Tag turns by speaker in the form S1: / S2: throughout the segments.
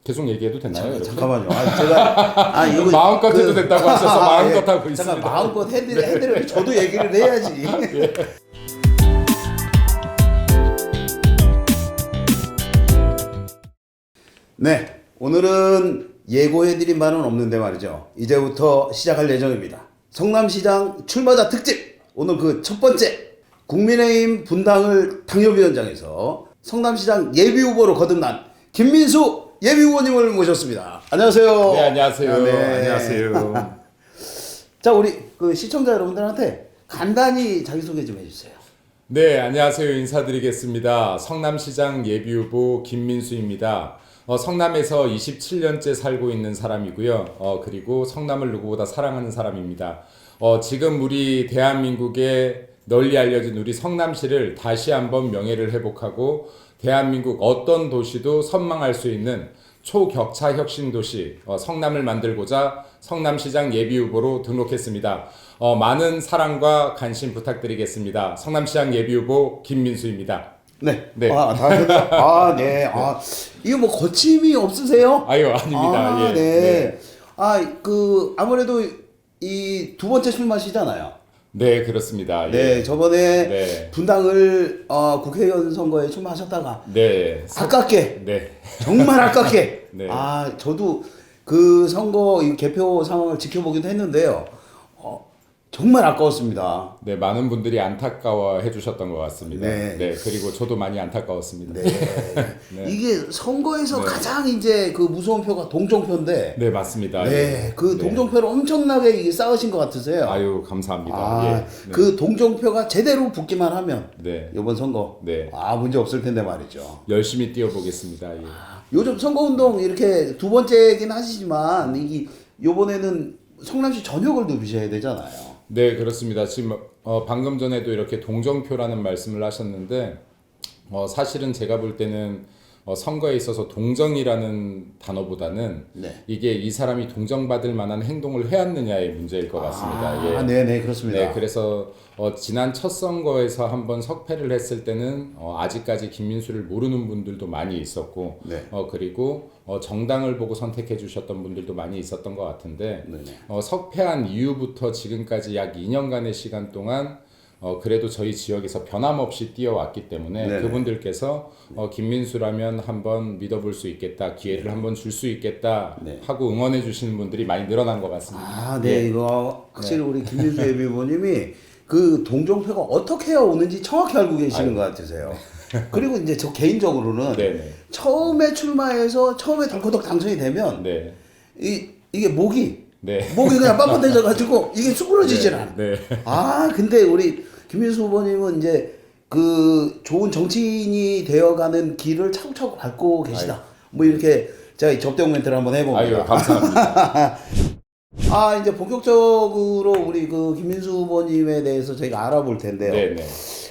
S1: 계속 얘기해도 되나요?
S2: 잠깐만요. 제가 이거
S1: 마음껏 해도 된다고 하셔서 마음껏 하고 있습니다.
S2: 잠깐 마음껏 해드려. 저도 얘기를 해야지. 네, 오늘은 예고해드린 바는 없는데 말이죠. 이제부터 시작할 예정입니다. 성남시장 출마자 특집. 오늘 그 첫 번째 국민의힘 분당을 당협위원장에서 성남시장 예비후보로 거듭난 김민수 예비후보님을 모셨습니다. 안녕하세요.
S1: 네, 안녕하세요.
S2: 네.
S1: 안녕하세요.
S2: 자, 우리 그 시청자 여러분들한테 간단히 자기소개 좀 해주세요.
S1: 네, 안녕하세요. 인사드리겠습니다. 성남시장 예비후보 김민수입니다. 성남에서 27년째 살고 있는 사람이고요. 그리고 성남을 누구보다 사랑하는 사람입니다. 지금 우리 대한민국에 널리 알려진 우리 성남시를 다시 한번 명예를 회복하고 대한민국 어떤 도시도 선망할 수 있는 초격차 혁신 도시 성남을 만들고자 성남시장 예비후보로 등록했습니다. 많은 사랑과 관심 부탁드리겠습니다. 성남시장 예비후보 김민수입니다.
S2: 네.
S1: 네.
S2: 네. 이거 뭐 거침이 없으세요?
S1: 아유, 아닙니다. 예.
S2: 네. 아무래도 이 두 번째 출마시잖아요.
S1: 네, 그렇습니다.
S2: 네,
S1: 예.
S2: 저번에
S1: 네.
S2: 분당을 국회의원 선거에 출마하셨다가
S1: 네.
S2: 아깝게
S1: 네.
S2: 정말 아깝게
S1: 네.
S2: 저도 그 선거 이 개표 상황을 지켜보기도 했는데요. 정말 아까웠습니다.
S1: 네, 많은 분들이 안타까워 해주셨던 것 같습니다.
S2: 네.
S1: 네, 그리고 저도 많이 안타까웠습니다.
S2: 네.
S1: 네.
S2: 이게 선거에서
S1: 네.
S2: 가장 이제 그 무서운 표가 동정표인데.
S1: 네, 맞습니다.
S2: 네,
S1: 예.
S2: 그 동정표를 엄청나게 이게 쌓으신 것 같으세요.
S1: 아유, 감사합니다. 예. 네.
S2: 그 동정표가 제대로 붙기만 하면
S1: 네.
S2: 이번 선거
S1: 네.
S2: 문제 없을 텐데 말이죠.
S1: 열심히 뛰어보겠습니다. 예.
S2: 요즘 선거운동 이렇게 두 번째긴 하시지만 요번에는 성남시 전역을 누비셔야 되잖아요.
S1: 네, 그렇습니다. 지금 방금 전에도 이렇게 동정표라는 말씀을 하셨는데 사실은 제가 볼 때는 선거에 있어서 동정이라는 단어보다는
S2: 네.
S1: 이게 이 사람이 동정받을 만한 행동을 해왔느냐의 문제일 것 같습니다. 예.
S2: 네네, 그렇습니다.
S1: 네, 그래서 지난 첫 선거에서 한번 석패를 했을 때는 아직까지 김민수를 모르는 분들도 많이 있었고,
S2: 네.
S1: 그리고 정당을 보고 선택해 주셨던 분들도 많이 있었던 것 같은데,
S2: 네네.
S1: 석패한 이후부터 지금까지 약 2년간의 시간 동안 그래도 저희 지역에서 변함없이 뛰어왔기 때문에
S2: 네네.
S1: 그분들께서 김민수라면 한번 믿어볼 수 있겠다, 기회를 한번 줄 수 있겠다
S2: 네.
S1: 하고 응원해 주시는 분들이 많이 늘어난 것 같습니다.
S2: 네,
S1: 예.
S2: 이거 확실히 우리 김민수 예비후보님이 그 동정표가 어떻게 해야 오는지 정확히 알고 계시는 것 같으세요. 그리고 이제 저 개인적으로는
S1: 네네.
S2: 처음에 출마해서 처음에 덜커덕 당선이 되면
S1: 네.
S2: 이게 목이
S1: 네.
S2: 그냥 빳빳해져가지고 이게 수그러지질 않아.
S1: 네.
S2: 근데 우리 김민수 후보님은 이제 그 좋은 정치인이 되어가는 길을 차곡차곡 밟고 계시다. 뭐 이렇게 제가 접대용 멘트를 한번 해봅니다.
S1: 아유, 감사합니다.
S2: 이제 본격적으로 우리 그 김민수 후보님에 대해서 저희가 알아볼 텐데요.
S1: 네네.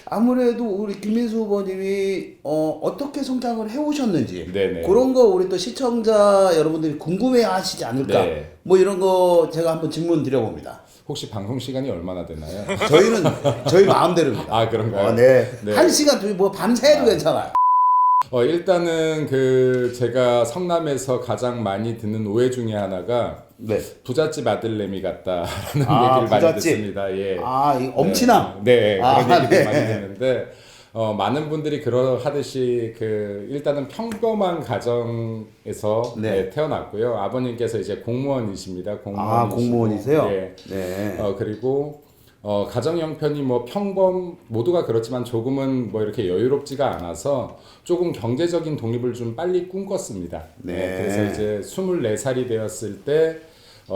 S2: 아무래도 우리 김민수 후보님이 어떻게 성장을 해오셨는지
S1: 네네.
S2: 그런 거 우리 또 시청자 여러분들이 궁금해하시지 않을까?
S1: 네.
S2: 뭐 이런 거 제가 한번 질문 드려봅니다.
S1: 혹시 방송 시간이 얼마나 되나요?
S2: 저희는 저희 마음대로입니다.
S1: 그런가요?
S2: 네.
S1: 네.
S2: 1시간 뭐 밤새도 괜찮아요.
S1: 일단은 제가 성남에서 가장 많이 듣는 오해 중에 하나가
S2: 네.
S1: 부잣집 아들내미 같다라는 얘기를 많이
S2: 부잣집.
S1: 듣습니다. 예.
S2: 이 엄친아.
S1: 네, 그런 얘기를
S2: 네.
S1: 많이 듣는데 많은 분들이 그러하듯이 일단은 평범한 가정에서
S2: 네.
S1: 태어났고요. 아버님께서 이제 공무원이십니다.
S2: 공무원이세요?
S1: 네.
S2: 네.
S1: 그리고 가정 형편이 뭐 모두가 그렇지만 조금은 뭐 이렇게 여유롭지가 않아서 조금 경제적인 독립을 좀 빨리 꿈꿨습니다.
S2: 네.
S1: 그래서 이제 24살이 되었을 때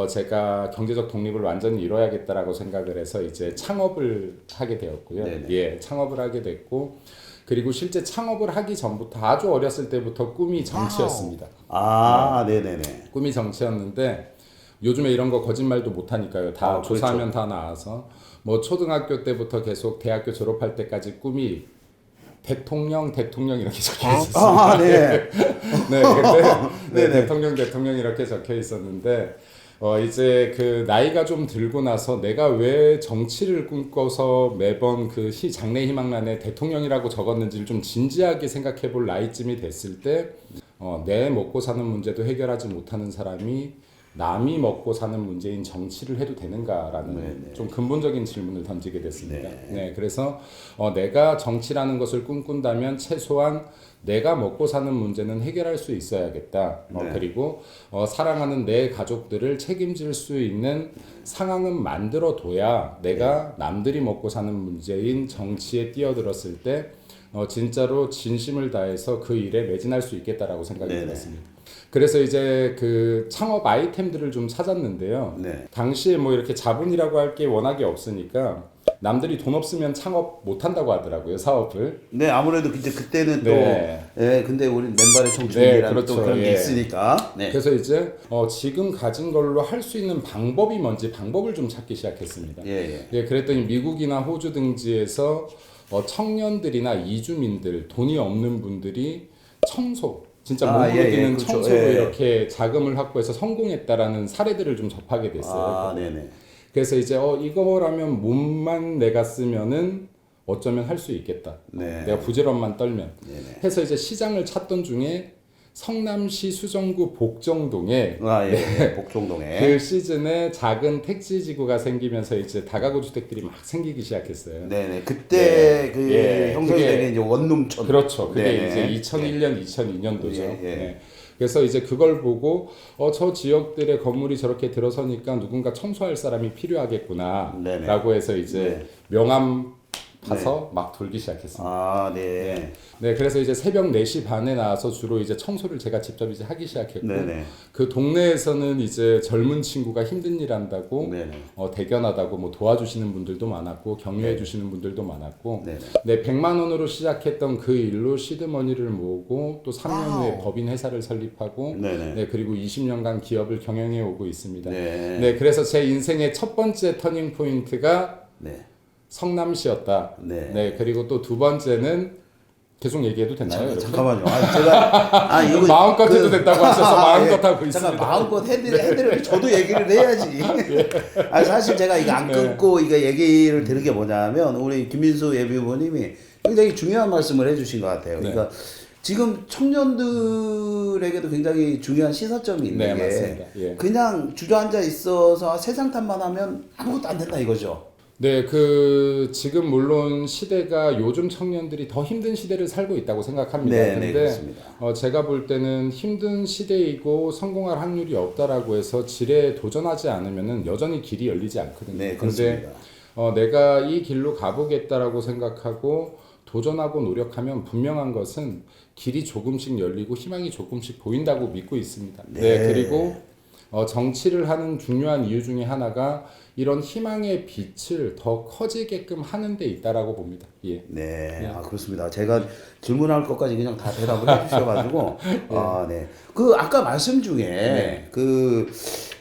S1: 제가 경제적 독립을 완전히 이뤄야겠다라고 생각을 해서 이제 창업을 하게 되었고요.
S2: 네네.
S1: 예, 창업을 하게 됐고 그리고 실제 창업을 하기 전부터 아주 어렸을 때부터 꿈이 정치였습니다.
S2: 네네네.
S1: 꿈이 정치였는데 요즘에 이런 거 거짓말도 못 하니까요. 다
S2: 그렇죠.
S1: 조사하면 다 나와서 뭐 초등학교 때부터 계속 대학교 졸업할 때까지 꿈이 대통령 이렇게 적혀 있었습니다.
S2: 네.
S1: 네, 근데
S2: 네네.
S1: 대통령 이렇게 적혀 있었는데 이제 그 나이가 좀 들고 나서 내가 왜 정치를 꿈꿔서 매번 그 장래 희망란에 대통령이라고 적었는지를 좀 진지하게 생각해 볼 나이쯤이 됐을 때, 내 먹고 사는 문제도 해결하지 못하는 사람이 남이 먹고 사는 문제인 정치를 해도 되는가라는
S2: 네네.
S1: 좀 근본적인 질문을 던지게 됐습니다.
S2: 네.
S1: 네, 그래서 내가 정치라는 것을 꿈꾼다면 최소한 내가 먹고 사는 문제는 해결할 수 있어야겠다.
S2: 네.
S1: 그리고 사랑하는 내 가족들을 책임질 수 있는 상황은 만들어 둬야 내가 남들이 먹고 사는 문제인 정치에 뛰어들었을 때 진짜로 진심을 다해서 그 일에 매진할 수 있겠다라고 생각이
S2: 네네.
S1: 들었습니다. 그래서 이제 그 창업 아이템들을 좀 찾았는데요.
S2: 네.
S1: 당시에 뭐 이렇게 자본이라고 할 게 워낙에 없으니까 남들이 돈 없으면 창업 못 한다고 하더라고요, 사업을.
S2: 네, 아무래도 이제 그때는 또,
S1: 네.
S2: 예, 근데 우리 맨발의 청춘이라는
S1: 네, 그렇죠.
S2: 또 그런 게
S1: 예.
S2: 있으니까. 네.
S1: 그래서 이제 지금 가진 걸로 할 수 있는 방법이 뭔지 방법을 좀 찾기 시작했습니다.
S2: 예,
S1: 예, 그랬더니 미국이나 호주 등지에서 청년들이나 이주민들, 돈이 없는 분들이 청소, 진짜 몸으로 뛰는
S2: 그렇죠.
S1: 청소로
S2: 예.
S1: 이렇게 자금을 확보해서 성공했다라는 사례들을 좀 접하게 됐어요.
S2: 네네.
S1: 그래서 이제 이거라면 몸만 내가 쓰면은 어쩌면 할 수 있겠다.
S2: 네.
S1: 내가 부지런만 떨면.
S2: 네네.
S1: 해서 이제 시장을 찾던 중에 성남시 수정구 복정동에
S2: 예, 복종동에.
S1: 그 시즌에 작은 택지지구가 생기면서 이제 다가구 주택들이 막 생기기 시작했어요.
S2: 네네. 그때 그
S1: 예,
S2: 형성이
S1: 그게-
S2: 되는 이제 원룸촌.
S1: 그렇죠. 그게
S2: 네네.
S1: 이제 2001년, 2002년도죠.
S2: 예, 예.
S1: 그래서 이제 그걸 보고 저 지역들의 건물이 저렇게 들어서니까 누군가 청소할 사람이 필요하겠구나라고
S2: 네네.
S1: 해서 이제
S2: 네.
S1: 명함 파서 막 돌기 시작했습니다.
S2: 네.
S1: 네, 그래서 이제 새벽 4시 반에 나와서 주로 이제 청소를 제가 직접 이제 하기 시작했고,
S2: 네네.
S1: 그 동네에서는 이제 젊은 친구가 힘든 일 한다고,
S2: 네네.
S1: 대견하다고 뭐 도와주시는 분들도 많았고, 격려해 주시는 분들도 많았고,
S2: 네네.
S1: 네, 100만 원으로 시작했던 그 일로 시드머니를 모으고, 또 3년 후에 법인 회사를 설립하고,
S2: 네네.
S1: 네, 그리고 20년간 기업을 경영해 오고 있습니다.
S2: 네.
S1: 네, 그래서 제 인생의 첫 번째 터닝 포인트가
S2: 네.
S1: 성남시였다.
S2: 네.
S1: 그리고 또 두 번째는 계속 얘기해도 되나요?
S2: 잠깐만요. 제가 이거
S1: 마음껏 해도 된다고 하셔서 마음껏 하고 있습니다.
S2: 잠깐 마음껏 해드려. 저도 얘기를 해야지. 사실 제가 이거 안 끊고 이거 얘기를 들은 게 뭐냐면 우리 김민수 예비후보님이 굉장히 중요한 말씀을 해주신 것 같아요.
S1: 네.
S2: 그러니까 지금 청년들에게도 굉장히 중요한 시사점이 있는 게
S1: 맞습니다. 예.
S2: 그냥 주저앉아 있어서 세상 탓만 하면 아무것도 안 된다 이거죠.
S1: 네, 지금 물론 시대가 요즘 청년들이 더 힘든 시대를 살고 있다고 생각합니다.
S2: 네,
S1: 근데
S2: 그렇습니다.
S1: 제가 볼 때는 힘든 시대이고 성공할 확률이 없다라고 해서 지뢰에 도전하지 않으면은 여전히 길이 열리지 않거든요.
S2: 네,
S1: 근데
S2: 그렇습니다.
S1: 내가 이 길로 가보겠다라고 생각하고 도전하고 노력하면 분명한 것은 길이 조금씩 열리고 희망이 조금씩 보인다고 믿고 있습니다. 네, 그리고 정치를 하는 중요한 이유 중에 하나가 이런 희망의 빛을 더 커지게끔 하는 데 있다라고 봅니다. 예.
S2: 네, 그렇습니다. 제가 질문할 것까지 그냥 다 대답을 해주셔가지고, 네. 그 아까 말씀 중에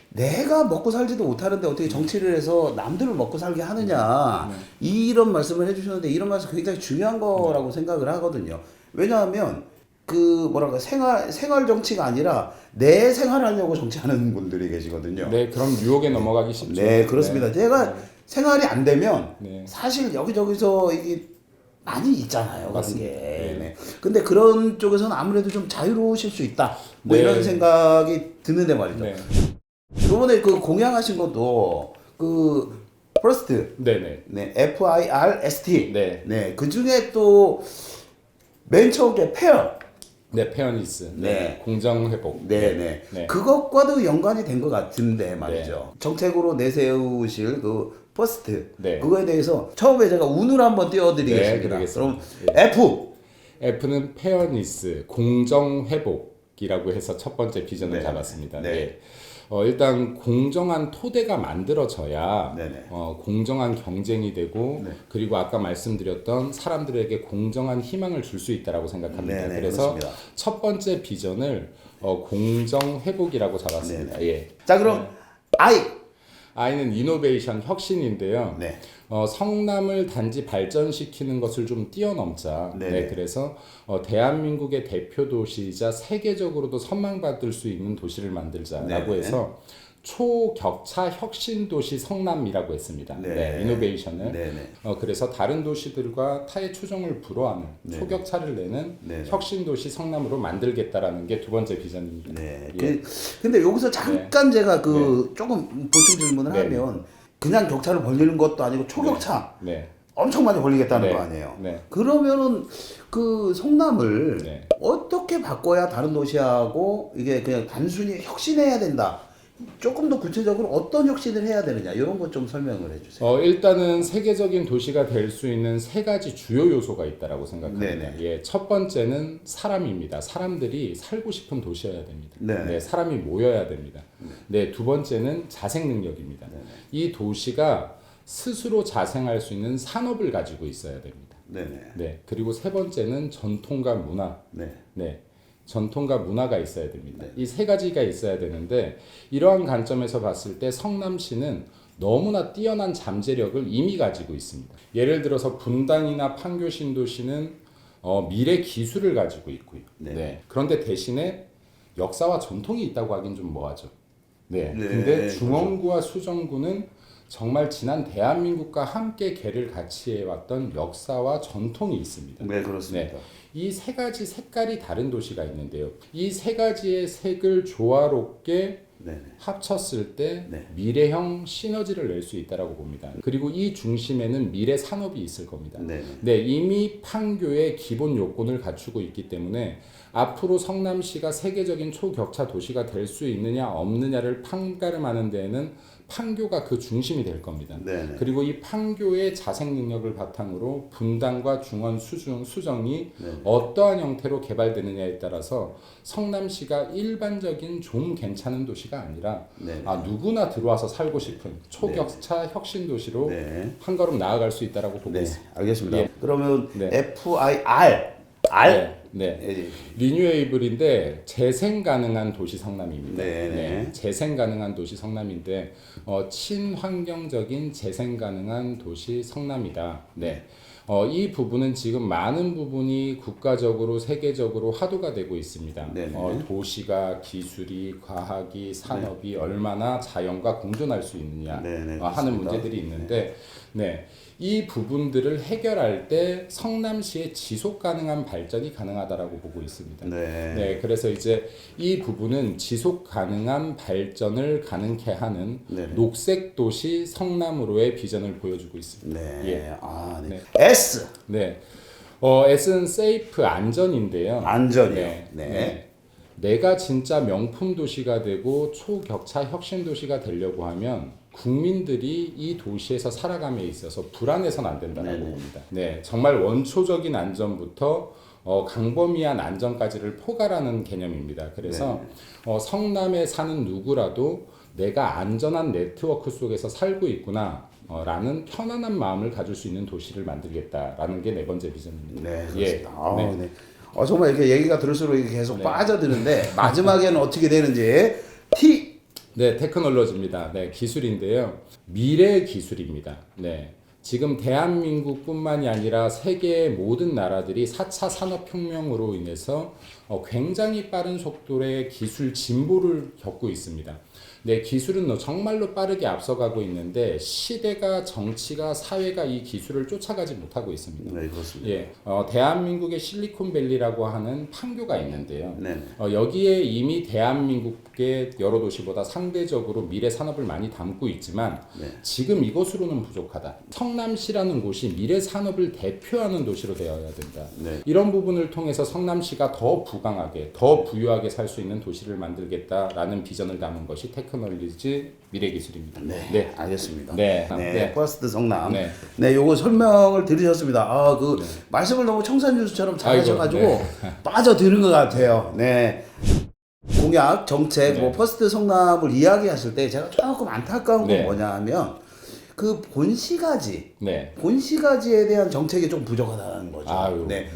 S2: 내가 먹고 살지도 못하는데 어떻게 정치를 해서 남들을 먹고 살게 하느냐 이런 말씀을 해주셨는데 이런 말씀 굉장히 중요한 거라고 생각을 하거든요. 왜냐하면 생활 정치가 아니라 내 생활하려고 정치하는 분들이 계시거든요.
S1: 네, 그럼 유혹에 넘어가기 쉽죠.
S2: 네, 그렇습니다. 제가 생활이 안 되면
S1: 네.
S2: 사실 여기저기서 이게 많이 있잖아요. 그런
S1: 맞습니다.
S2: 게.
S1: 네.
S2: 네. 근데 그런 쪽에서는 아무래도 좀 자유로우실 수 있다.
S1: 네.
S2: 이런 생각이 드는데 말이죠.
S1: 네.
S2: 이번에 그 공약하신 것도 퍼스트.
S1: 네네.
S2: 네, FIRST.
S1: 네.
S2: 네, 그 중에 또 맨 처음 게 페어.
S1: 네, 페어니스.
S2: 네.
S1: 공정회복.
S2: 네.
S1: 네.
S2: 그것과도 연관이 된 것 같은데 말이죠. 정책으로 내세우실 그 퍼스트.
S1: 네.
S2: 그거에 대해서 처음에 제가 운을 한번 띄워드리겠습니다.
S1: 네, 그러겠습니다.
S2: 그럼 F.
S1: F는 페어니스, 공정회복이라고 해서 첫 번째 비전을
S2: 네.
S1: 잡았습니다.
S2: 네.
S1: 네. 일단 공정한 토대가 만들어져야
S2: 네네.
S1: 공정한 경쟁이 되고
S2: 네.
S1: 그리고 아까 말씀드렸던 사람들에게 공정한 희망을 줄 수 있다라고 생각합니다.
S2: 네네,
S1: 그래서
S2: 그렇습니다.
S1: 첫 번째 비전을 공정회복이라고 잡았습니다. 예.
S2: 자, 그럼 I.
S1: I는 이노베이션 혁신인데요.
S2: 네.
S1: 성남을 단지 발전시키는 것을 좀 뛰어넘자.
S2: 네네.
S1: 네, 그래서 대한민국의 대표 도시이자 세계적으로도 선망받을 수 있는 도시를 만들자라고
S2: 네네.
S1: 해서 초격차 혁신도시 성남이라고 했습니다.
S2: 네.
S1: 이노베이션을.
S2: 네네.
S1: 그래서 다른 도시들과 타의 추종을 불허하는
S2: 네.
S1: 초격차를 내는
S2: 네.
S1: 혁신도시 성남으로 만들겠다라는 게 두 번째 비전입니다.
S2: 네.
S1: 예.
S2: 근데 여기서 잠깐 제가 조금 보충 질문을
S1: 네.
S2: 하면 그냥 격차를 벌리는 것도 아니고 초격차
S1: 네.
S2: 엄청 많이 벌리겠다는
S1: 네.
S2: 거 아니에요.
S1: 네.
S2: 그러면은 그 성남을
S1: 네.
S2: 어떻게 바꿔야 다른 도시하고 이게 그냥 단순히 혁신해야 된다. 조금 더 구체적으로 어떤 혁신을 해야 되느냐 이런 것 좀 설명을 해주세요.
S1: 일단은 세계적인 도시가 될 수 있는 세 가지 주요 요소가 있다라고 생각합니다.
S2: 네네.
S1: 예, 첫 번째는 사람입니다. 사람들이 살고 싶은 도시여야 됩니다.
S2: 네.
S1: 사람이 모여야 됩니다. 네, 두 번째는 자생 능력입니다. 이 도시가 스스로 자생할 수 있는 산업을 가지고 있어야 됩니다.
S2: 네네.
S1: 네, 그리고 세 번째는 전통과 문화.
S2: 네.
S1: 네. 전통과 문화가 있어야 됩니다.
S2: 네.
S1: 이 세 가지가 있어야 되는데 이러한 관점에서 봤을 때 성남시는 너무나 뛰어난 잠재력을 이미 가지고 있습니다. 예를 들어서 분당이나 판교 신도시는 미래 기술을 가지고 있고요.
S2: 네.
S1: 그런데 대신에 역사와 전통이 있다고 하긴 좀 뭐하죠.
S2: 네.
S1: 근데 중원구와 수정구는 정말 지난 대한민국과 함께 개를 같이 해왔던 역사와 전통이 있습니다.
S2: 네, 그렇습니다.
S1: 이 세 가지 색깔이 다른 도시가 있는데요. 이 세 가지의 색을 조화롭게
S2: 네네.
S1: 합쳤을 때
S2: 네.
S1: 미래형 시너지를 낼 수 있다고 봅니다. 그리고 이 중심에는 미래 산업이 있을 겁니다.
S2: 네.
S1: 이미 판교의 기본 요건을 갖추고 있기 때문에 앞으로 성남시가 세계적인 초격차 도시가 될 수 있느냐 없느냐를 판가름하는 데에는 판교가 그 중심이 될 겁니다.
S2: 네네.
S1: 그리고 이 판교의 자생 능력을 바탕으로 분당과 중원 수정이 어떠한 형태로 개발되느냐에 따라서 성남시가 일반적인 좀 괜찮은 도시가 아니라 누구나 들어와서 살고 싶은 초격차 혁신 도시로 한 걸음 나아갈 수 있다라고 보고 있습니다.
S2: 알겠습니다.
S1: 예.
S2: 그러면
S1: 네.
S2: FIR
S1: 리뉴에이블인데 재생 가능한 도시 성남입니다.
S2: 네.
S1: 재생 가능한 도시 성남인데 친환경적인 재생 가능한 도시 성남이다. 이 부분은 지금 많은 부분이 국가적으로 세계적으로 화두가 되고 있습니다. 도시가 기술이 과학이 산업이 얼마나 자연과 공존할 수 있느냐 하는 문제들이 있는데 이 부분들을 해결할 때 성남시의 지속 가능한 발전이 가능하다라고 보고 있습니다. 그래서 이제 이 부분은 지속 가능한 발전을 가능케 하는 녹색 도시 성남으로의 비전을 보여주고 있습니다.
S2: S.
S1: S는 세이프 안전인데요.
S2: 안전이요.
S1: 내가 진짜 명품 도시가 되고 초격차 혁신 도시가 되려고 하면 국민들이 이 도시에서 살아감에 있어서 불안해서는 안 된다고 봅니다. 정말 원초적인 안전부터 강범위한 안전까지를 포괄하는 개념입니다. 그래서 성남에 사는 누구라도 내가 안전한 네트워크 속에서 살고 있구나 라는 편안한 마음을 가질 수 있는 도시를 만들겠다라는 게 네 번째 비전입니다.
S2: 그렇습니다. 정말 이렇게 얘기가 들을수록 이게 계속 빠져드는데 마지막에는 어떻게 되는지 T.
S1: 테크놀로지입니다. 기술인데요. 미래 기술입니다. 지금 대한민국뿐만이 아니라 세계의 모든 나라들이 4차 산업혁명으로 인해서 굉장히 빠른 속도의 기술 진보를 겪고 있습니다. 기술은 정말로 빠르게 앞서가고 있는데 시대가 정치가 사회가 이 기술을 쫓아가지 못하고 있습니다.
S2: 그렇습니다.
S1: 대한민국의 실리콘밸리라고 하는 판교가 있는데요. 여기에 이미 대한민국의 여러 도시보다 상대적으로 미래 산업을 많이 담고 있지만 지금 이것으로는 부족하다. 성남시라는 곳이 미래 산업을 대표하는 도시로 되어야 된다. 이런 부분을 통해서 성남시가 더 부강하게, 더 부유하게 살 수 있는 도시를 만들겠다라는 비전을 담은 것이 테크놀로지 미래기술입니다.
S2: 알겠습니다. 퍼스트 성남. 요거 설명을 들으셨습니다. 말씀을 너무 청산유수처럼 잘하셔가지고 빠져드는 것 같아요. 공약, 정책, 퍼스트 성남을 이야기하실 때 제가 조금 안타까운 건 뭐냐 하면 그 본시가지, 본시가지에 대한 정책이 좀 부족하다는 거죠.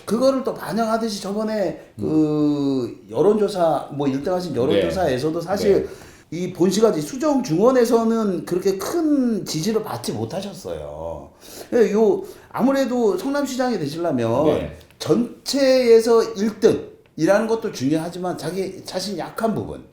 S2: 그거를 또 반영하듯이 저번에 그 여론조사, 1등 하신 여론조사에서도 사실 이 본시가지 수정 중원에서는 그렇게 큰 지지를 받지 못하셨어요. 아무래도 성남시장이 되시려면 전체에서 1등이라는 것도 중요하지만 자기 자신 약한 부분,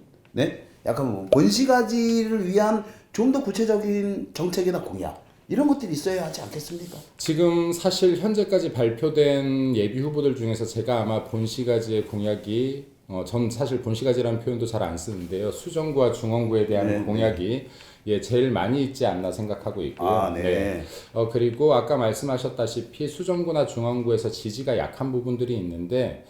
S2: 약간 뭐 본시가지를 위한 좀 더 구체적인 정책이나 공약 이런 것들이 있어야 하지 않겠습니까?
S1: 지금 사실 현재까지 발표된 예비 후보들 중에서 제가 아마 본시가지의 공약이 전 사실 본시가지라는 표현도 잘 안 쓰는데요. 수정구와 중원구에 대한
S2: 네,
S1: 공약이 제일 많이 있지 않나 생각하고 있고요.
S2: 아, 네.
S1: 그리고 아까 말씀하셨다시피 수정구나 중원구에서 지지가 약한 부분들이 있는데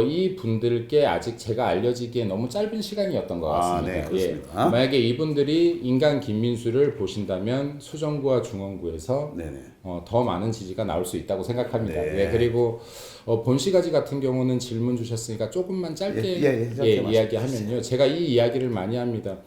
S1: 이 분들께 아직 제가 알려지기에 너무 짧은 시간이었던 것 같습니다.
S2: 네, 그렇습니다.
S1: 만약에 이분들이 인간 김민수를 보신다면 수정구와 중원구에서
S2: 네네.
S1: 더 많은 지지가 나올 수 있다고 생각합니다.
S2: 네.
S1: 그리고 본시가지 같은 경우는 질문 주셨으니까 조금만 짧게
S2: 짧게
S1: 이야기하면요. 제가 이 이야기를 많이 합니다.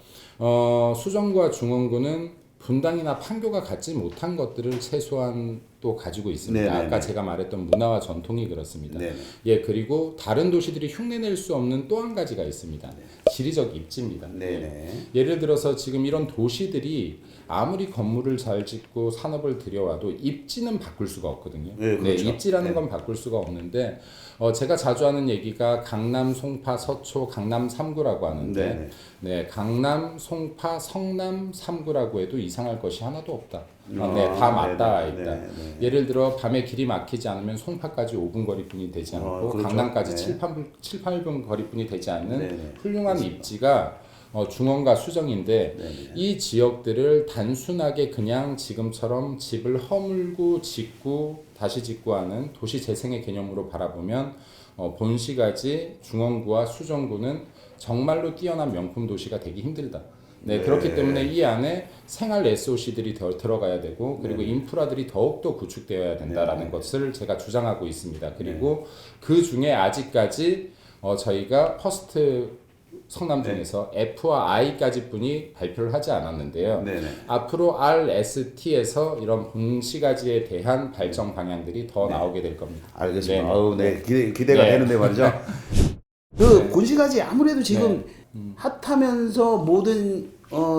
S1: 수정구와 중원구는 분당이나 판교가 갖지 못한 것들을 최소한 또 가지고 있습니다.
S2: 네네네.
S1: 아까 제가 말했던 문화와 전통이 그렇습니다.
S2: 네네.
S1: 그리고 다른 도시들이 흉내낼 수 없는 또 한 가지가 있습니다. 지리적 입지입니다.
S2: 네네.
S1: 예를 들어서 지금 이런 도시들이 아무리 건물을 잘 짓고 산업을 들여와도 입지는 바꿀 수가 없거든요.
S2: 네, 그렇죠.
S1: 입지라는
S2: 네.
S1: 건 바꿀 수가 없는데 제가 자주 하는 얘기가 강남, 송파, 서초, 강남 3구라고 하는데 강남, 송파, 성남 3구라고 해도 이상할 것이 하나도 없다. 다 맞닿아 있다. 예를 들어 밤에 길이 막히지 않으면 송파까지 5분 거리뿐이 되지 않고
S2: 그렇죠.
S1: 강남까지 7, 8분 거리뿐이 되지 않는 훌륭한 입지가 중원과 수정인데 이 지역들을 단순하게 그냥 지금처럼 집을 허물고 짓고 다시 짓고 하는 도시 재생의 개념으로 바라보면 본시가지 중원구와 수정구는 정말로 뛰어난 명품 도시가 되기 힘들다. 그렇기 때문에 이 안에 생활 SOC들이 더 들어가야 되고 그리고 인프라들이 더욱더 구축되어야 된다라는 것을 제가 주장하고 있습니다. 그리고 그 중에 아직까지 저희가 퍼스트 성남 중에서 F와 I까지 분이 발표를 하지 않았는데요. 앞으로 RST에서 이런 본시가지에 대한 발전 방향들이 더 나오게 될 겁니다.
S2: 알겠습니다. 기대가 되는데 말이죠. 본시가지 아무래도 지금 핫하면서 모든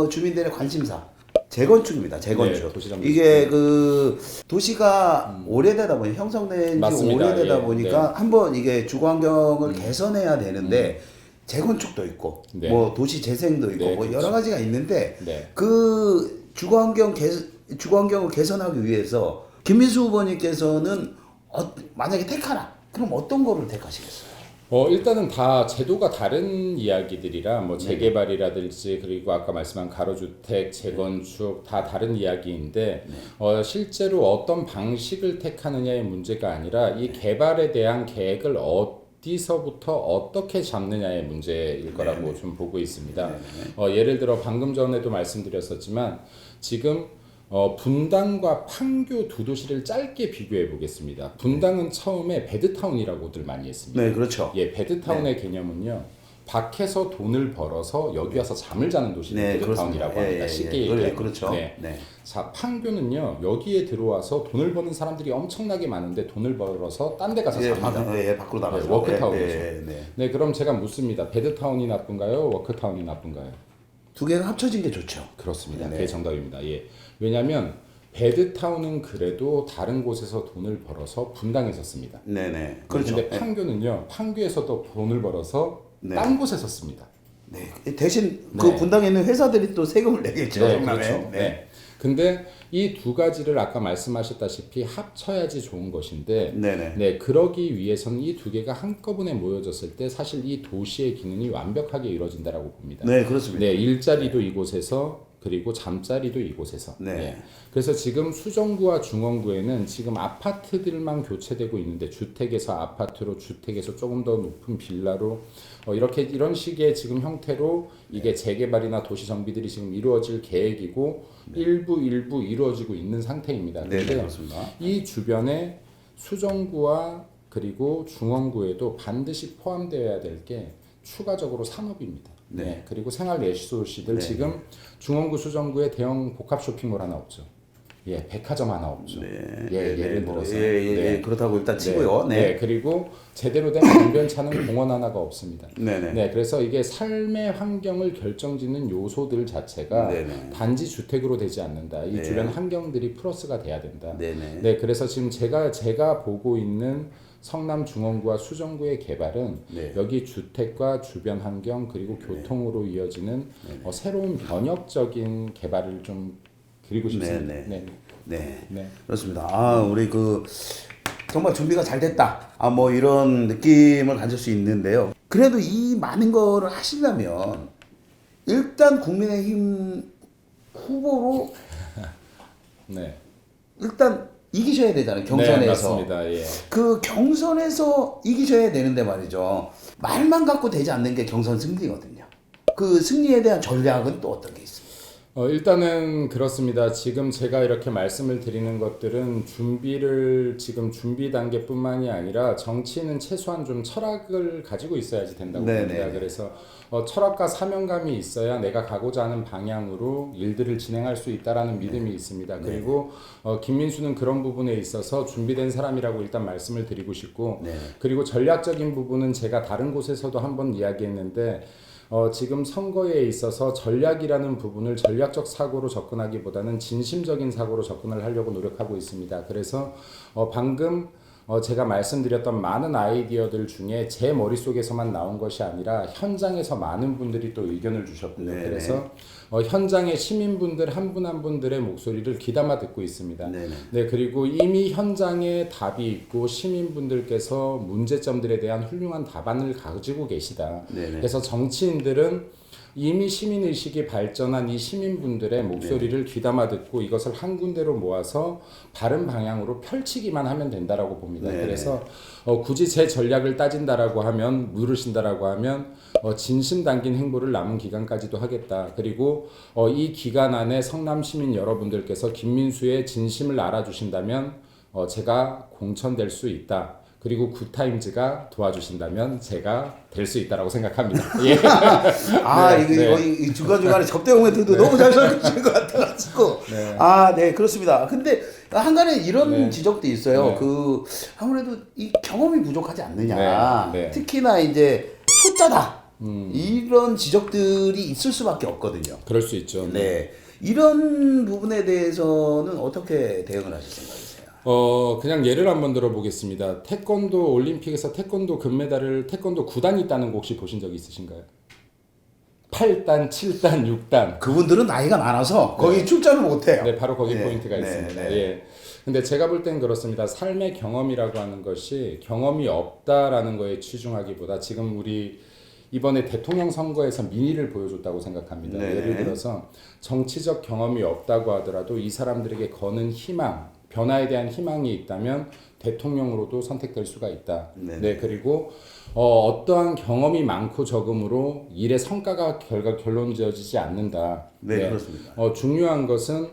S2: 주민들의 관심사 재건축입니다. 재건축. 이게 그 도시가 오래되다 보니 형성된 지 오래되다 보니까 한번 이게 주거 환경을 개선해야 되는데 재건축도 있고 뭐 도시 재생도 있고 뭐 여러 가지가 있는데 그 주거 환경을 개선하기 위해서 김민수 후보님께서는 만약에 택하라 그럼 어떤 거를 택하시겠어요?
S1: 일단은 다 제도가 다른 이야기들이라 뭐 재개발이라든지 그리고 아까 말씀한 가로주택, 재건축 다 다른 이야기인데 실제로 어떤 방식을 택하느냐의 문제가 아니라 이 개발에 대한 계획을 어디서부터 어떻게 잡느냐의 문제일 거라고 좀 보고 있습니다. 예를 들어 방금 전에도 말씀드렸었지만 지금 분당과 판교 두 도시를 짧게 비교해 보겠습니다. 분당은 처음에 베드타운이라고들 많이 했습니다.
S2: 네, 그렇죠.
S1: 베드타운의 개념은요. 밖에서 돈을 벌어서 여기 와서 잠을 자는 도시를 베드타운이라고 합니다. 쉽게 얘기하면.
S2: 그렇죠.
S1: 자, 판교는요. 여기에 들어와서 돈을 버는 사람들이 엄청나게 많은데 돈을 벌어서 딴 데 가서 잡니다.
S2: 밖으로 나가죠.
S1: 워크타운이죠. 그럼 제가 묻습니다. 베드타운이 나쁜가요? 워크타운이 나쁜가요?
S2: 두 개가 합쳐진 게 좋죠.
S1: 그렇습니다. 그게 정답입니다. 왜냐하면 베드타운은 그래도 다른 곳에서 돈을 벌어서 분당에서 씁니다.
S2: 그렇죠.
S1: 근데 판교는요. 판교에서도 돈을 벌어서 딴 곳에서 씁니다.
S2: 대신 그 분당에 있는 회사들이 또 세금을 내겠죠.
S1: 그렇죠. 근데 이 두 가지를 아까 말씀하셨다시피 합쳐야지 좋은 것인데 그러기 위해서는 이 두 개가 한꺼번에 모여졌을 때 사실 이 도시의 기능이 완벽하게 이루어진다라고 봅니다.
S2: 그렇습니다.
S1: 일자리도 이곳에서 그리고 잠자리도 이곳에서. 그래서 지금 수정구와 중원구에는 지금 아파트들만 교체되고 있는데 주택에서 아파트로 주택에서 조금 더 높은 빌라로 이런 식의 지금 형태로 이게 재개발이나 도시 정비들이 지금 이루어질 계획이고 일부 이루어지고 있는 상태입니다. 그런데 이 주변에 수정구와 그리고 중원구에도 반드시 포함되어야 될 게 추가적으로 산업입니다. 그리고 생활 레소시들 지금 중원구 수정구에 대형 복합 쇼핑몰 하나 없죠. 백화점 하나 없죠. 예를 들어서
S2: 그렇다고 일단 치고요.
S1: 그리고 제대로 된 변변찮은 공원 하나가 없습니다. 그래서 이게 삶의 환경을 결정짓는 요소들 자체가 단지 주택으로 되지 않는다. 이 주변 환경들이 플러스가 돼야 된다. 그래서 지금 제가 보고 있는 성남 중원구와 수정구의 개발은
S2: 네.
S1: 여기 주택과 주변 환경 그리고 교통으로 이어지는 새로운 변혁적인 개발을 좀 드리고 싶습니다.
S2: 네. 네.
S1: 네.
S2: 그렇습니다. 아, 우리 정말 준비가 잘 됐다. 아, 뭐 이런 느낌을 가질 수 있는데요. 그래도 이 많은 거를 하시려면 일단 국민의힘 후보로
S1: 네.
S2: 일단 이기셔야 되잖아요.
S1: 네,
S2: 경선에서.
S1: 맞습니다. 예.
S2: 그 경선에서 이기셔야 되는데 말이죠. 말만 갖고 되지 않는 게 경선 승리거든요. 그 승리에 대한 전략은 또 어떤 게 있습니까?
S1: 일단은 그렇습니다. 지금 제가 이렇게 말씀을 드리는 것들은 지금 준비 단계뿐만이 아니라 정치인은 최소한 좀 철학을 가지고 있어야지 된다고 봅니다. 그래서 철학과 사명감이 있어야 내가 가고자 하는 방향으로 일들을 진행할 수 있다라는 믿음이 있습니다. 그리고 김민수는 그런 부분에 있어서 준비된 사람이라고 일단 말씀을 드리고 싶고, 그리고 전략적인 부분은 제가 다른 곳에서도 한번 이야기했는데, 지금 선거에 있어서 전략이라는 부분을 전략적 사고로 접근하기보다는 진심적인 사고로 접근을 하려고 노력하고 있습니다. 그래서 방금 제가 말씀드렸던 많은 아이디어들 중에 제 머릿속에서만 나온 것이 아니라 현장에서 많은 분들이 또 의견을 주셨고요. 그래서 현장의 시민분들 한 분 한 분들의 목소리를 귀담아 듣고 있습니다. 네, 그리고 이미 현장에 답이 있고 시민분들께서 문제점들에 대한 훌륭한 답안을 가지고 계시다. 그래서 정치인들은 이미 시민의식이 발전한 이 시민분들의 목소리를 귀담아 듣고 이것을 한 군데로 모아서 바른 방향으로 펼치기만 하면 된다라고 봅니다. 그래서 굳이 제 전략을 따진다라고 하면, 물으신다라고 하면 진심 담긴 행보를 남은 기간까지도 하겠다. 그리고 이 기간 안에 성남 시민 여러분들께서 김민수의 진심을 알아주신다면 제가 공천될 수 있다. 그리고 굿타임즈가 도와주신다면 제가 될 수 있다라고 생각합니다. 예.
S2: 아, 이 중간중간에 접대 코멘트도 너무 잘 설계하신 것 같아가지고. 아, 네, 그렇습니다. 근데 한간에 이런 지적도 있어요. 아무래도 이 경험이 부족하지 않느냐. 특히나 이제 초짜다. 이런 지적들이 있을 수밖에 없거든요.
S1: 그럴 수 있죠.
S2: 네. 이런 부분에 대해서는 어떻게 대응을 하실 생각이세요?
S1: 그냥 예를 한번 들어보겠습니다. 태권도 올림픽에서 태권도 금메달을 태권도 9단이 따는 거 혹시 보신 적 있으신가요? 8단, 7단, 6단.
S2: 그분들은 나이가 많아서 거기 출전을 못해요.
S1: 네, 바로 거기 포인트가 있습니다. 예. 근데 제가 볼 땐 그렇습니다. 삶의 경험이라고 하는 것이 경험이 없다라는 거에 치중하기보다 지금 우리 이번에 대통령 선거에서 민의를 보여줬다고 생각합니다. 예를 들어서 정치적 경험이 없다고 하더라도 이 사람들에게 거는 희망, 변화에 대한 희망이 있다면 대통령으로도 선택될 수가 있다. 네, 그리고 어떠한 경험이 많고 적음으로 일의 성과가 결론 지어지지 않는다.
S2: 네, 그렇습니다.
S1: 중요한 것은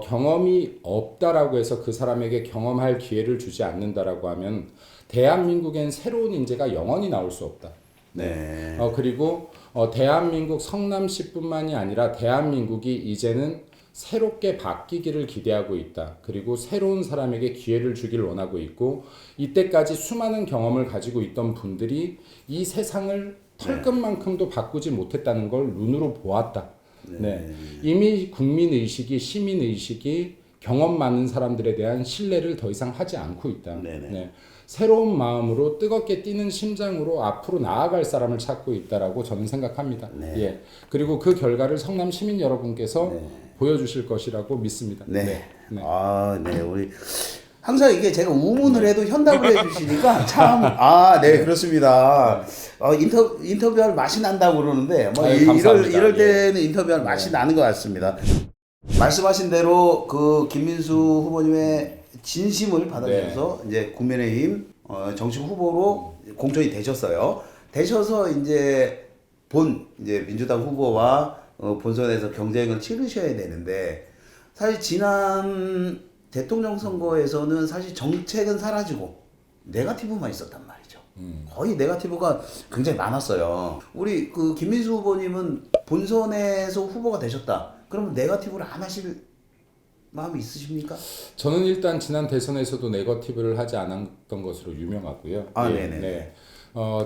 S1: 경험이 없다라고 해서 그 사람에게 경험할 기회를 주지 않는다라고 하면 대한민국엔 새로운 인재가 영원히 나올 수 없다. 그리고 대한민국 성남시뿐만이 아니라 대한민국이 이제는 새롭게 바뀌기를 기대하고 있다. 그리고 새로운 사람에게 기회를 주길 원하고 있고, 이때까지 수많은 경험을 가지고 있던 분들이 이 세상을 털끝만큼도 바꾸지 못했다는 걸 눈으로 보았다. 이미 국민의식이, 시민의식이 경험 많은 사람들에 대한 신뢰를 더 이상 하지 않고 있다. 새로운 마음으로 뜨겁게 뛰는 심장으로 앞으로 나아갈 사람을 찾고 있다라고 저는 생각합니다. 예. 그리고 그 결과를 성남 시민 여러분께서 보여주실 것이라고 믿습니다.
S2: 아, 네, 우리 항상 이게 제가 우문을 해도 현답을 해주시니까 참, 그렇습니다. 인터뷰할 맛이 난다고 그러는데, 뭐 이럴 때는 인터뷰할 맛이 나는 것 같습니다. 말씀하신 대로 김민수 후보님의 진심을 받아들여서 이제 국민의힘 정식 후보로 공천이 되셨어요. 되셔서 이제 민주당 후보와 본선에서 경쟁을 치르셔야 되는데, 사실 지난 대통령 선거에서는 사실 정책은 사라지고 네거티브만 있었단 말이죠. 거의 네거티브가 굉장히 많았어요. 우리 김민수 후보님은 본선에서 후보가 되셨다. 그러면 네거티브를 안 하실 마음이 있으십니까?
S1: 저는 일단 지난 대선에서도 네거티브를 하지 않았던 것으로 유명하고요.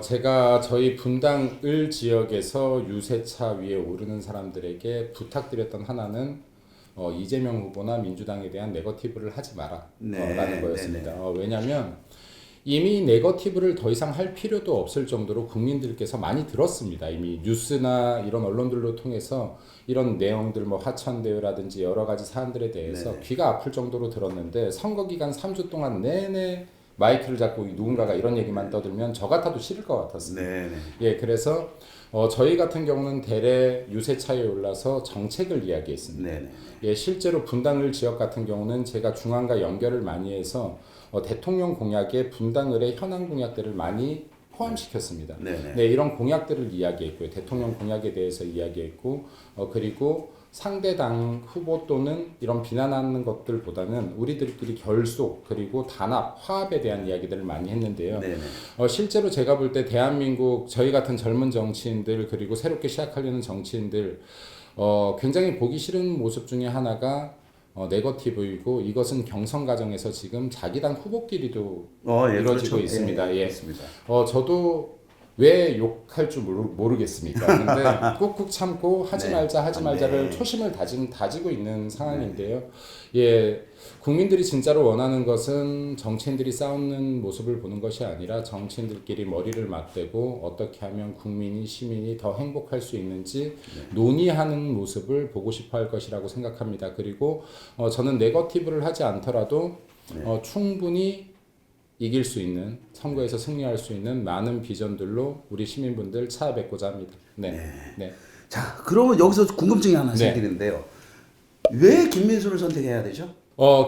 S1: 제가 저희 분당 지역에서 유세차 위에 오르는 사람들에게 부탁드렸던 하나는 이재명 후보나 민주당에 대한 네거티브를 하지 마라 라는 거였습니다. 왜냐하면 이미 네거티브를 더 이상 할 필요도 없을 정도로 국민들께서 많이 들었습니다. 이미 뉴스나 이런 언론들로 통해서 이런 내용들 뭐 화천대유라든지 여러 가지 사안들에 대해서
S2: 네네.
S1: 귀가 아플 정도로 들었는데 선거 기간 3주 동안 내내 마이크를 잡고 누군가가 이런 얘기만 떠들면 저 같아도 싫을 것 같았습니다.
S2: 네네.
S1: 예, 그래서 저희 같은 경우는 대래 유세차에 올라서 정책을 이야기했습니다.
S2: 네네.
S1: 예, 실제로 분당을 지역 같은 경우는 제가 중앙과 연결을 많이 해서 대통령 공약에 분당을의 현안 공약들을 많이 포함시켰습니다.
S2: 네네.
S1: 네, 이런 공약들을 이야기했고요. 대통령 공약에 대해서 이야기했고, 그리고 상대 당 후보 또는 이런 비난하는 것들보다는 우리들끼리 결속 그리고 단합, 화합에 대한 이야기들을 많이 했는데요.
S2: 네네.
S1: 실제로 제가 볼 때 대한민국 저희 같은 젊은 정치인들 그리고 새롭게 시작하려는 정치인들 굉장히 보기 싫은 모습 중에 하나가 네거티브이고 이것은 경선 과정에서 지금 자기 당 후보끼리도
S2: 예,
S1: 이루어지고
S2: 그렇죠.
S1: 있습니다. 예.
S2: 그렇습니다.
S1: 저도 왜 욕할 줄 모르겠습니까? 근데 꾹꾹 참고 하지
S2: 네.
S1: 말자 하지 말자를
S2: 네.
S1: 초심을 다지고 있는 상황인데요. 예, 국민들이 진짜로 원하는 것은 정치인들이 싸우는 모습을 보는 것이 아니라 정치인들끼리 머리를 맞대고 어떻게 하면 국민이 시민이 더 행복할 수 있는지 논의하는 모습을 보고 싶어 할 것이라고 생각합니다. 그리고 저는 네거티브를 하지 않더라도 충분히 이길 수 있는 선거에서 승리할 수 있는 많은 비전들로 우리 시민분들 찾아뵙고자 합니다. 네. 네.
S2: 자, 그러면 여기서 궁금증이 하나
S1: 네.
S2: 생기는데요. 왜 김민수를 선택해야 되죠?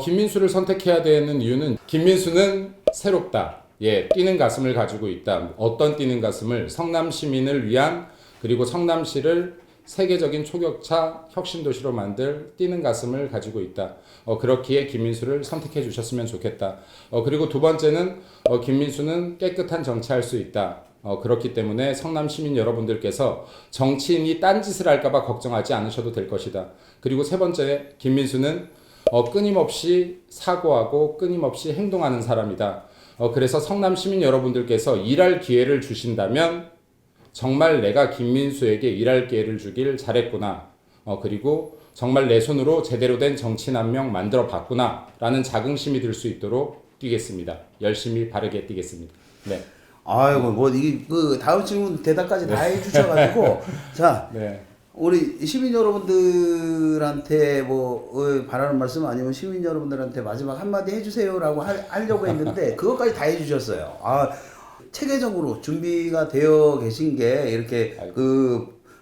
S1: 김민수를 선택해야 되는 이유는 김민수는 새롭다. 예, 뛰는 가슴을 가지고 있다. 어떤 뛰는 가슴을 성남 시민을 위한 그리고 성남시를 세계적인 초격차 혁신도시로 만들 뛰는 가슴을 가지고 있다. 그렇기에 김민수를 선택해 주셨으면 좋겠다. 그리고 두 번째는 김민수는 깨끗한 정치할 수 있다. 그렇기 때문에 성남 시민 여러분들께서 정치인이 딴짓을 할까봐 걱정하지 않으셔도 될 것이다. 그리고 세 번째, 김민수는 끊임없이 사고하고 끊임없이 행동하는 사람이다. 그래서 성남 시민 여러분들께서 일할 기회를 주신다면 정말 내가 김민수에게 일할 기회를 주길 잘했구나. 그리고 정말 내 손으로 제대로 된 정치인 한 명 만들어 봤구나. 라는 자긍심이 들 수 있도록 뛰겠습니다. 열심히 바르게 뛰겠습니다. 네.
S2: 아이고, 뭐, 그 다음 질문 대답까지 다 해주셔가지고. 자,
S1: 네.
S2: 우리 시민 여러분들한테 뭐, 바라는 말씀 아니면 시민 여러분들한테 마지막 한마디 해주세요라고 하려고 했는데, 그것까지 다 해주셨어요. 체계적으로 준비가 되어 계신 게 이렇게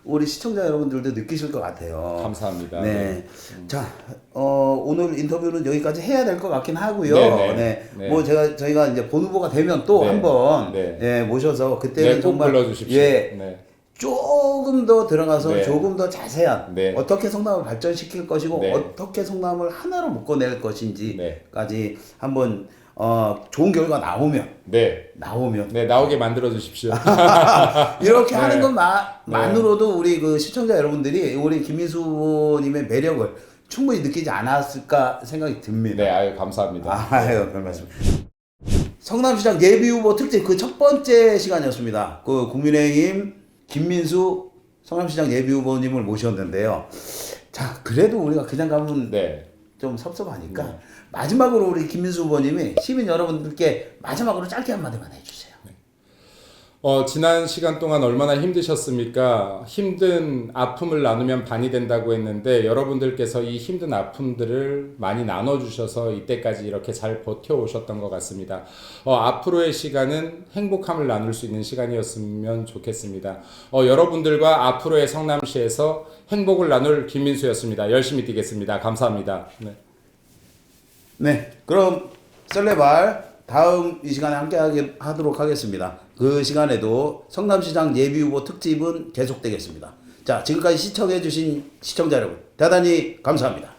S2: 우리 시청자 여러분들도 느끼실 것 같아요.
S1: 감사합니다.
S2: 네. 자, 오늘 인터뷰는 여기까지 해야 될 것 같긴 하고요.
S1: 네.
S2: 네.
S1: 네.
S2: 뭐 저희가 이제 본 후보가 되면 또
S1: 네.
S2: 한번
S1: 네.
S2: 모셔서 그때는
S1: 네, 꼭
S2: 정말
S1: 불러주십시오.
S2: 예.
S1: 네.
S2: 조금 더 들어가서
S1: 네.
S2: 조금 더 자세한
S1: 네.
S2: 어떻게 성남을 발전시킬 것이고
S1: 네.
S2: 어떻게 성남을 하나로 묶어낼 것인지까지
S1: 네.
S2: 한번 좋은 결과 나오면
S1: 네.
S2: 네.
S1: 나오게 만들어 주십시오.
S2: 이렇게
S1: 네.
S2: 하는 것만으로도 우리 그 시청자 여러분들이 우리 김민수 후보님의 매력을 충분히 느끼지 않았을까 생각이 듭니다.
S1: 네, 아유, 감사합니다.
S2: 아유, 별 말씀. 성남시장 예비후보 특집 그 첫 번째 시간이었습니다. 그 국민의힘 김민수 성남시장 예비후보님을 모셨는데요. 자, 그래도 우리가 그냥 가면
S1: 네.
S2: 좀 섭섭하니까 마지막으로 우리 김민수 후보님이 시민 여러분들께 마지막으로 짧게 한마디만 해주세요.
S1: 지난 시간 동안 얼마나 힘드셨습니까? 힘든 아픔을 나누면 반이 된다고 했는데 여러분들께서 이 힘든 아픔들을 많이 나눠주셔서 이때까지 이렇게 잘 버텨오셨던 것 같습니다. 앞으로의 시간은 행복함을 나눌 수 있는 시간이었으면 좋겠습니다. 여러분들과 앞으로의 성남시에서 행복을 나눌 김민수였습니다. 열심히 뛰겠습니다. 감사합니다. 네.
S2: 네, 그럼 썰레발 다음 이 시간에 함께 하도록 하겠습니다. 그 시간에도 성남시장 예비후보 특집은 계속되겠습니다. 자, 지금까지 시청해주신 시청자 여러분 대단히 감사합니다.